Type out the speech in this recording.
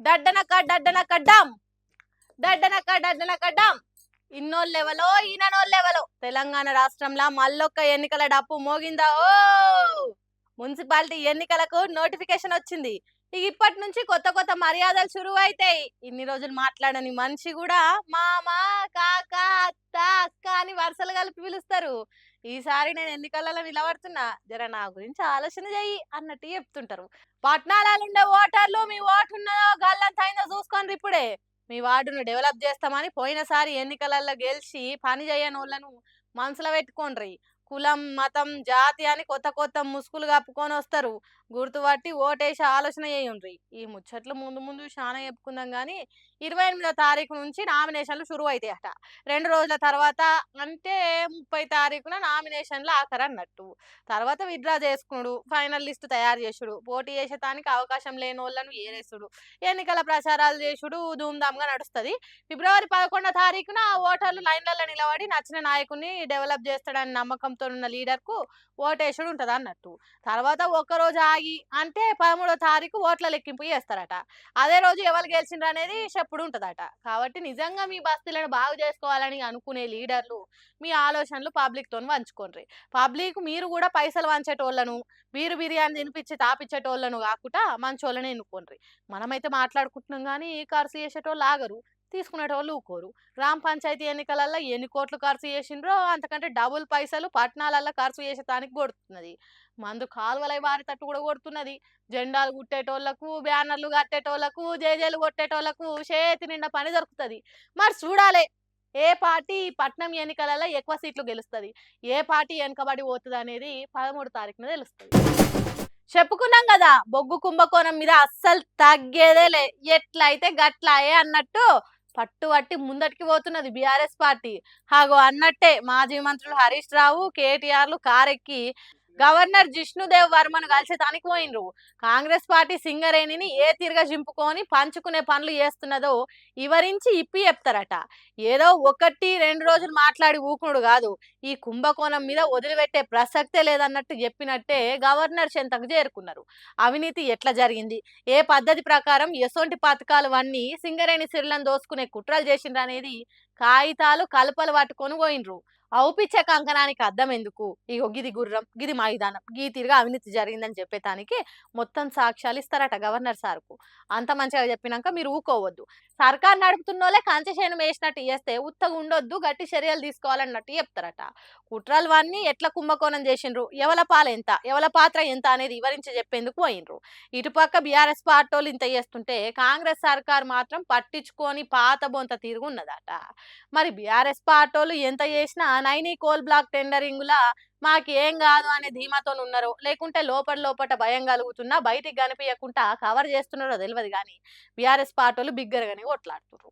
దడ్డనక dam దడ్డనక dam ఇన్నోళ్ళెవలో ఈయనోళ్ళెవలో Telangana రాష్ట్రంలో మళ్ళొక్క ఎన్నికల డప్పు మోగిందా ఓ మున్సిపాలిటీ ఎన్నికలకు నోటిఫికేషన్ వచ్చింది. ఇక ఇప్పటి నుంచి కొత్త కొత్త మర్యాదలు షురువు అవుతాయి. ఇన్ని రోజులు మాట్లాడని మనిషి కూడా మామ, కాక, అత్త, అక్క అని వరుసలు కలిపి పిలుస్తారు. ఈసారి నేను ఎన్నికలలో నిలబడుతున్నా, జర నా గురించి ఆలోచన చెయ్యి అన్నట్టు చెప్తుంటారు. పట్నాలలో ఉండే ఓటర్లు మీ ఓటు ఉన్నదో గల్లంత అయిందో చూసుకోండి. ఇప్పుడే మీ వార్డును డెవలప్ చేస్తామని పోయినసారి ఎన్నికలలో గెలిచి పని చేయని వాళ్ళను మనసులో పెట్టుకోండి. కులం, మతం, జాతి అని కొత్త కొత్త ముసుగులు కప్పుకొని వస్తారు. గుర్తుపట్టి ఓటేసి ఆలోచన చేయండి. ఈ ముచ్చట్లు ముందు ముందు చాలా చెప్పుకుందాం కానీ 28వ తారీఖు నుంచి నామినేషన్లు షురువు అవుతాయట. 2 రోజుల తర్వాత అంటే 30 తారీఖున నామినేషన్లు ఆఖరు అన్నట్టు. తర్వాత విత్డ్రా చేసుకున్నాడు, ఫైనల్ లిస్ట్ తయారు చేసుడు, పోటీ చేసేదానికి అవకాశం లేని వాళ్ళను ఏరేసుడు, ఎన్నికల ప్రచారాలు చేసుడు ధూమ్ధామ్గా నడుస్తుంది. ఫిబ్రవరి 11వ తారీఖున ఓటర్లు లైన్లలో నిలబడి నచ్చిన నాయకుని డెవలప్ చేస్తాడని నమ్మకంతో ఉన్న లీడర్కు ఓటేసుడు ఉంటుంది అన్నట్టు. తర్వాత ఒక్కరోజు ఆగి అంటే 13వ తారీఖు ఓట్ల లెక్కింపు చేస్తారట. అదే రోజు ఎవరు గెలిచిండ్రు అనేది చెప్పుడు ఉంటుందట. కాబట్టి నిజంగా మీ బస్తీలను బాగు చేసుకోవాలని అనుకునే లీడర్లు మీ ఆలోచనలు పబ్లిక్తో పంచుకోండి. పబ్లిక్ మీరు కూడా పైసలు వంచేటోళ్ళను, వీరు బిర్యానీ తినిపించి తాపిచ్చేటోళ్ళను కాకుండా మంచోళ్ళని ఎన్నుకోండి. మనమైతే మాట్లాడుకుంటున్నాం కానీ ఖర్చు చేసేటోళ్ళు ఆగరు, తీసుకునేటోళ్ళు ఊకోరు. గ్రామ పంచాయతీ ఎన్నికలలో ఎన్ని కోట్లు ఖర్చు చేసిండ్రో అంతకంటే డబుల్ పైసలు పట్టణాలలో ఖర్చు చేసేదానికి కొడుతున్నది. మందు కాలువలై వారి తట్టు కూడా కొడుతున్నది. జెండాలు కుట్టేటోళ్లకు, బ్యానర్లు కట్టేటోళ్లకు, జేజేలు కొట్టేటోళ్లకు చేతి నిండా పని దొరుకుతుంది. మరి చూడాలి ఏ పార్టీ పట్నం ఎన్నికలలో ఎక్కువ సీట్లు గెలుస్తుంది, ఏ పార్టీ వెనకబడి పోతుంది అనేది 13వ తారీఖున తెలుస్తుంది. చెప్పుకున్నాం కదా, బొగ్గు కుంభకోణం మీద అస్సలు తగ్గేదేలే. ఎట్లయితే గట్లాయే అన్నట్టు పట్టుబట్టి ముందటికి పోతున్నది బీఆర్ఎస్ పార్టీ. హాగో అన్నట్టే మాజీ మంత్రులు హరీష్ రావు, కేటీఆర్లు కారెక్కి గవర్నర్ జిష్ణుదేవ్ వర్మను కలిసేదానికి పోయినరు. కాంగ్రెస్ పార్టీ సింగరేణిని ఏ తిరగ జింపుకొని పంచుకునే పనులు చేస్తున్నదో వివరించి ఇప్పి చెప్తారట. ఏదో 1-2 రోజులు మాట్లాడి ఊకునుడు కాదు, ఈ కుంభకోణం మీద వదిలిపెట్టే ప్రసక్తే లేదన్నట్టు చెప్పినట్టే గవర్నర్ చెంతకు చేరుకున్నారు. అవినీతి ఎట్లా జరిగింది, ఏ పద్ధతి ప్రకారం ఎసొంటి పథకాలు అన్నీ సింగరేణి సిరులను దోసుకునే కుట్రలు చేసిండ్రు అనేది కాగితాలు కలపలు పట్టుకొని పోయినరు. అవుపిచ్చే కంకణానికి అద్దం ఎందుకు, ఇగో గిది గుర్రం, గిది మైదానం, గీ తిరిగా అవినీతి జరిగిందని చెప్పేటానికి మొత్తం సాక్ష్యాలు ఇస్తారట గవర్నర్ సార్కు. అంత మంచిగా చెప్పినాక మీరు ఊకోవద్దు. సర్కార్ నడుపుతున్నోళ్ళే కంచెసేను వేసినట్టు చేస్తే ఉత్తగా ఉండొద్దు, గట్టి చర్యలు తీసుకోవాలన్నట్టు చెప్తారట. కుట్రలు అన్నీ ఎట్లా కుంభకోణం చేసిండ్రు, ఎవల పాలు ఎంత, ఎవల పాత్ర ఎంత అనేది వివరించి చెప్పేందుకు పోయినరు. ఇటుపక్క బీఆర్ఎస్ పార్టీలు ఇంత చేస్తుంటే కాంగ్రెస్ సర్కార్ మాత్రం పట్టించుకొని పాత బొంత తిరుగున్నదట. మరి బీఆర్ఎస్ పార్టీలు ఎంత చేసినా నైనీ కోల్ బ్లాక్ టెండరింగ్లా మాకేం కాదు అనే ధీమాతో ఉన్నారు, లేకుంటే లోపట భయం కలుగుతున్నా బయటికి కనిపించకుండా కవర్ చేస్తున్నారో తెలియదు కానీ బీఆర్ఎస్ పార్టీలు బిగ్గరగానే కొట్లాడుతున్నారు.